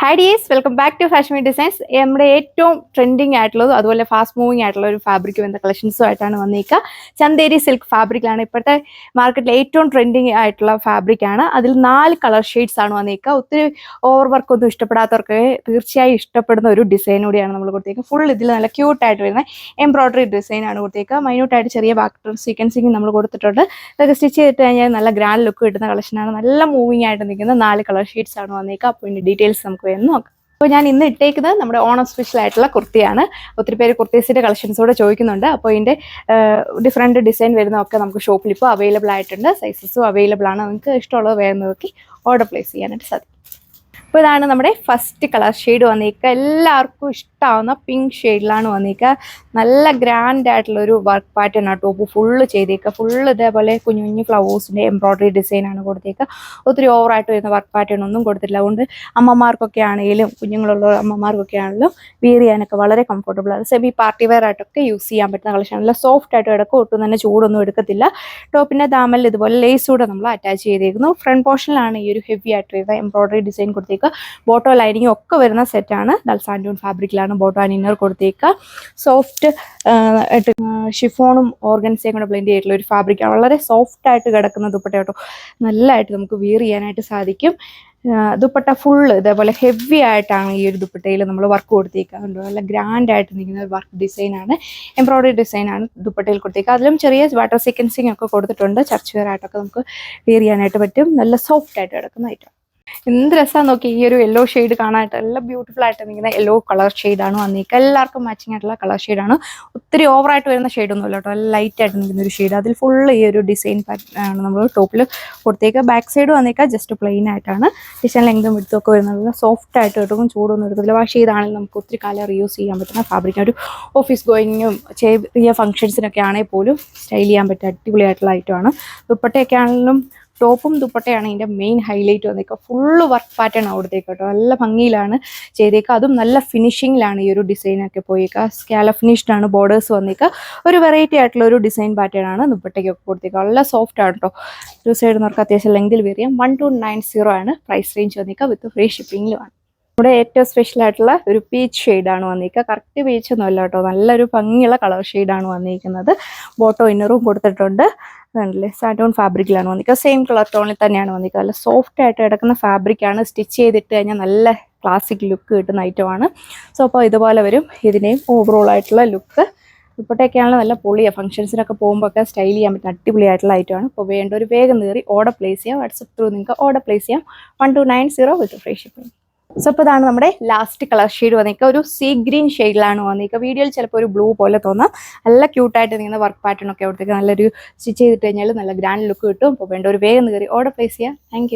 Hi dears, welcome back to fashion me designs. നമ്മുടെ ഏറ്റവും trending ആയിട്ടുള്ളതും അതുപോലെ ഫാസ്റ്റ് മൂവിങ് ആയിട്ടുള്ള ഒരു ഫാബ്രിക് വന്ന കളക്ഷൻസും ആയിട്ടാണ് വന്നിരിക്കുക. ചന്തേരി സിൽക്ക് ഫാബ്രിക്കാണ് ഇപ്പോഴത്തെ മാർക്കറ്റിലെ ഏറ്റവും ട്രെൻഡിങ് ആയിട്ടുള്ള ഫാബ്രിക്കാണ്. അതിൽ 4 കളർ ഷെയ്ഡ്സ് ആണ് വന്നിരിക്കുക. ഒത്തിരി ഓവർ വർക്ക് ഒന്നും ഇഷ്ടപ്പെടാത്തവർക്ക് തീർച്ചയായും ഇഷ്ടപ്പെടുന്ന ഒരു ഡിസൈൻ കൂടിയാണ് നമ്മൾ കൊടുത്തേക്കുന്നത്. ഫുൾ ഇതിൽ നല്ല ക്യൂട്ടായിട്ട് വരുന്ന എംബ്രോയിഡറി ഡിസൈനാണ് കൊടുത്തേക്കുക. മൈന്യൂട്ടായിട്ട് ചെറിയ ബാക്ക് സീക്വൻസിങ് നമ്മൾ കൊടുത്തിട്ടുണ്ട്. ഇതൊക്കെ സ്റ്റിച്ച് ചെയ്തിട്ട് കഴിഞ്ഞാൽ നല്ല ഗ്രാൻഡ് ലുക്ക് കിട്ടുന്ന കളക്ഷനാണ്. നല്ല മൂവിങ് ആയിട്ട് നിൽക്കുന്ന 4 കളർ ഷെയ്ഡ്സ് ആണ് വന്നിരിക്കുക. അപ്പോൾ ഇതിൻ്റെ ഡീറ്റെയിൽസ് നമുക്ക് വേണം നോക്കാം. അപ്പോൾ ഞാൻ ഇന്ന് ഇട്ടേക്കുന്നത് നമ്മുടെ ഓണം സ്പെഷ്യൽ ആയിട്ടുള്ള കുർത്തിയാണ്. ഒത്തിരി പേര് കുർത്തീസിൻ്റെ കളക്ഷൻസോടെ ചോദിക്കുന്നുണ്ട്. അപ്പോൾ ഇതിൻ്റെ ഡിഫറെൻറ്റ് ഡിസൈൻ വരുന്നതൊക്കെ നമുക്ക് ഷോപ്പിൽ ഇപ്പോൾ അവൈലബിൾ ആയിട്ടുണ്ട്. സൈസസും അവൈലബിൾ ആണ്. നിങ്ങൾക്ക് ഇഷ്ടമുള്ളത് വേറെ നോക്കി ഓർഡർ പ്ലേസ് ചെയ്യാനായിട്ട് സാധിക്കും. അപ്പോൾ ഇതാണ് നമ്മുടെ ഫസ്റ്റ് കളർ ഷെയ്ഡ് വന്നിരിക്കുക. എല്ലാവർക്കും ഇഷ്ടമാവുന്ന പിങ്ക് ഷെയ്ഡിലാണ് വന്നിരിക്കുക. നല്ല ഗ്രാൻഡ് ആയിട്ടുള്ളൊരു വർക്ക് പാറ്റേൺ ആണ് ടോപ്പ് ഫുള്ള് ചെയ്തേക്കുക. ഫുള്ള് ഇതേപോലെ കുഞ്ഞു കുഞ്ഞു ഫ്ലവേഴ്സിൻ്റെ എംബ്രോയിഡറി ഡിസൈനാണ് കൊടുത്തേക്കുക. ഒത്തിരി ഓവറായിട്ട് വരുന്ന വർക്ക് പാറ്റേൺ ഒന്നും കൊടുത്തിട്ടില്ല. അതുകൊണ്ട് അമ്മമാർക്കൊക്കെ ആണെങ്കിലും കുഞ്ഞുങ്ങളുള്ള അമ്മമാർക്കൊക്കെ ആണെങ്കിലും വിയർ ചെയ്യാനൊക്കെ വളരെ കംഫർട്ടബിൾ ആണ്. സെമി പാർട്ടി വെയർ ആയിട്ടൊക്കെ യൂസ് ചെയ്യാൻ പറ്റുന്ന കളക്ഷൻ. നല്ല സോഫ്റ്റ് ആയിട്ട് കിടക്കും. ഒട്ടും തന്നെ ചൂടൊന്നും എടുക്കത്തില്ല. ടോപ്പിൻ്റെ ദാമൽ ഇതുപോലെ ലേസ് കൂടെ നമ്മൾ അറ്റാച്ച് ചെയ്തേക്കുന്നു. ഫ്രണ്ട് പോർഷനിലാണ് ഈ ഒരു ഹെവി ആയിട്ട് വരുന്ന എംബ്രോയിഡറി ഡിസൈൻ കൊടുത്തേക്കുക. ബോട്ടോ ലൈനിങ് ഒക്കെ വരുന്ന സെറ്റാണ്. ഡൽസാൻഡൂൺ ഫാബ്രിക്കിലാണ് ബോട്ടോ ആൻഡ് ഇന്നർ കൊടുത്തേക്കുക. സോഫ്റ്റ് ഷിഫോണും ഓർഗൻസയും കൂടെ ബ്ലെൻഡ് ചെയ്തിട്ടുള്ള ഒരു ഫാബ്രിക്കാണ്. വളരെ സോഫ്റ്റ് ആയിട്ട് കിടക്കുന്ന ദുപ്പട്ട കേട്ടോ. നല്ലതായിട്ട് നമുക്ക് വിയർ ചെയ്യാനായിട്ട് സാധിക്കും. ദുപ്പട്ട ഫുള്ള് ഇതേപോലെ ഹെവി ആയിട്ടാണ് ഈ ഒരു ദുപ്പട്ടയിൽ നമ്മൾ വർക്ക് കൊടുത്തേക്കാറുണ്ട്. നല്ല ഗ്രാൻഡ് ആയിട്ട് നിൽക്കുന്ന ഒരു വർക്ക് ഡിസൈനാണ്. എംബ്രോയിഡറി ഡിസൈനാണ് ദുപ്പട്ടയിൽ കൊടുത്തേക്കുക. അതിലും ചെറിയ വാട്ടർ സീക്വൻസിങ് ഒക്കെ കൊടുത്തിട്ടുണ്ട്. ചർച്ച് വെയർ ആയിട്ടൊക്കെ നമുക്ക് വിയർ ചെയ്യാനായിട്ട് പറ്റും. നല്ല സോഫ്റ്റ് ആയിട്ട് കിടക്കുന്ന ഐറ്റം. എന്ത് രസമാണെന്ന് നോക്കി ഈ ഒരു യെല്ലോ ഷെയ്ഡ് കാണാനായിട്ട്. നല്ല ബ്യൂട്ടിഫുൾ ആയിട്ട് നിൽക്കുന്ന യെല്ലോ കളർ ഷെയ്ഡാണ് വന്നിരിക്കുക. എല്ലാവർക്കും മാച്ചിങ് ആയിട്ടുള്ള കളർ ഷെയ്ഡാണ്. ഒത്തിരി ഓവറായിട്ട് വരുന്ന ഷെയ്ഡൊന്നും ഇല്ല കേട്ടോ. നല്ല ലൈറ്റ് ആയിട്ട് നിൽക്കുന്ന ഒരു ഷെയ്ഡ്. അതിൽ ഫുള്ള് ഈ ഒരു ഡിസൈൻ ആണ് നമ്മൾ ടോപ്പിൽ കൊടുത്തേക്കുക. ബാക്ക് സൈഡ് വന്നിരിക്കുക ജസ്റ്റ് പ്ലെയിൻ ആയിട്ടാണ്. ഡിസൈൻ ലെങ്തും വിടുത്തൊക്കെ വരുന്നത് സോഫ്റ്റ് ആയിട്ട് കിട്ടും. ചൂടൊന്നും എടുക്കത്തില്ല. വാഷ് ചെയ്താണെങ്കിൽ നമുക്ക് ഒത്തിരി കാലം റീയൂസ് ചെയ്യാൻ പറ്റുന്ന ഫാബ്രിക്. ഒരു ഓഫീസ് ഗോയിങ്ങും ചെറിയ ഫംഗ്ഷൻസിനൊക്കെ ആണെങ്കിൽ പോലും സ്റ്റൈൽ ചെയ്യാൻ പറ്റുന്ന അടിപൊളിയായിട്ടുള്ള ഐറ്റമാണ്. ദുപ്പട്ടയൊക്കെ ആണെങ്കിലും ടോപ്പും ദുപ്പട്ടയാണ് ഇതിൻ്റെ മെയിൻ ഹൈലൈറ്റ് വന്നേക്കുക. ഫുള്ള് വർക്ക് പാറ്റേൺ അവിടത്തേക്ക് കേട്ടോ. നല്ല ഭംഗിയിലാണ് ചെയ്തേക്കുക. അതും നല്ല ഫിനിഷിങ്ങിലാണ് ഈ ഒരു ഡിസൈനൊക്കെ പോയേക്കുക. സ്കാല ഫിനിഷ്ഡാണ് ബോർഡേഴ്സ് വന്നേക്കുക. ഒരു വെറൈറ്റി ആയിട്ടുള്ള ഒരു ഡിസൈൻ പാറ്റേൺ ആണ് ദുപ്പട്ടയ്ക്കൊക്കെ കൊടുത്തേക്കുക. നല്ല സോഫ്റ്റ് ആണ് കേട്ടോ. ടു സൈഡ് നമുക്ക് അത്യാവശ്യം ലെങ്തിൽ വേർ ചെയ്യാം. 1290 ആണ് പ്രൈസ് റേഞ്ച് വന്നേക്കുക. വിത്ത് ഫ്രീ ഷിപ്പിങ്ങിലുമാണ്. നമ്മുടെ ഏറ്റവും സ്പെഷ്യൽ ആയിട്ടുള്ള ഒരു പീച്ച് ഷെയ്ഡാണ് വന്നിരിക്കുക. കറക്റ്റ് പീച്ച് ഒന്നും അല്ല കേട്ടോ. നല്ലൊരു ഭംഗിയുള്ള കളർ ഷെയ്ഡാണ് വന്നിരിക്കുന്നത്. ബോട്ടോ ഇന്നറും കൊടുത്തിട്ടുണ്ട്. അതല്ലേ സാൻഡൂൺ ഫാബ്രിക്കിലാണ് വന്നിരിക്കുക. സെയിം കളർ ടോണിൽ തന്നെയാണ് വന്നിരിക്കുക. നല്ല സോഫ്റ്റ് ആയിട്ട് കിടക്കുന്ന ഫാബ്രിക്കാണ്. സ്റ്റിച്ച് ചെയ്തിട്ട് കഴിഞ്ഞാൽ നല്ല ക്ലാസിക് ലുക്ക് കിട്ടുന്ന ഐറ്റമാണ്. സോ അപ്പോൾ ഇതുപോലെ വരും ഇതിൻ്റെയും ഓവറോൾ ആയിട്ടുള്ള ലുക്ക്. ദുപ്പട്ടയൊക്കെയാണല്ലോ നല്ല പൊളിയാണ്. ഫംഗ്ഷൻസിനൊക്കെ പോകുമ്പോൾ ഒക്കെ സ്റ്റൈൽ ചെയ്യാൻ പറ്റുന്ന അടിപൊളിയായിട്ടുള്ള ഐറ്റമാണ്. അപ്പോൾ വേണ്ട ഒരു വേഗം കയറി ഓർഡർ പ്ലേസ് ചെയ്യാം. വാട്സപ്പ് ത്രൂ നിങ്ങൾക്ക് ഓർഡർ പ്ലേസ് ചെയ്യാം. 1290 വിത്ത് ഫ്രീ ഷിപ്പിംഗ്. സോ അപ്പോൾ ഇതാണ് നമ്മുടെ ലാസ്റ്റ് കളർ ഷെയ്ഡ് വന്നിരിക്കുക. ഒരു സീ ഗ്രീൻ ഷെയ്ഡിലാണ് വന്നിരിക്കുക. വീഡിയോയിൽ ചിലപ്പോൾ ഒരു ബ്ലൂ പോലെ തോന്നാം. നല്ല ക്യൂട്ടായിട്ട് നിൽക്കുന്ന വർക്ക് പാറ്റേൺ ഒക്കെ അവിടത്തേക്ക് നല്ലൊരു സ്റ്റിച്ച് ചെയ്തിട്ട് കഴിഞ്ഞാൽ നല്ല ഗ്രാൻഡ് ലുക്ക് കിട്ടും. അപ്പോൾ വേണ്ട ഒരു വേഗം കയറി ഓർഡർ പ്ലേസ് ചെയ്യാം. താങ്ക്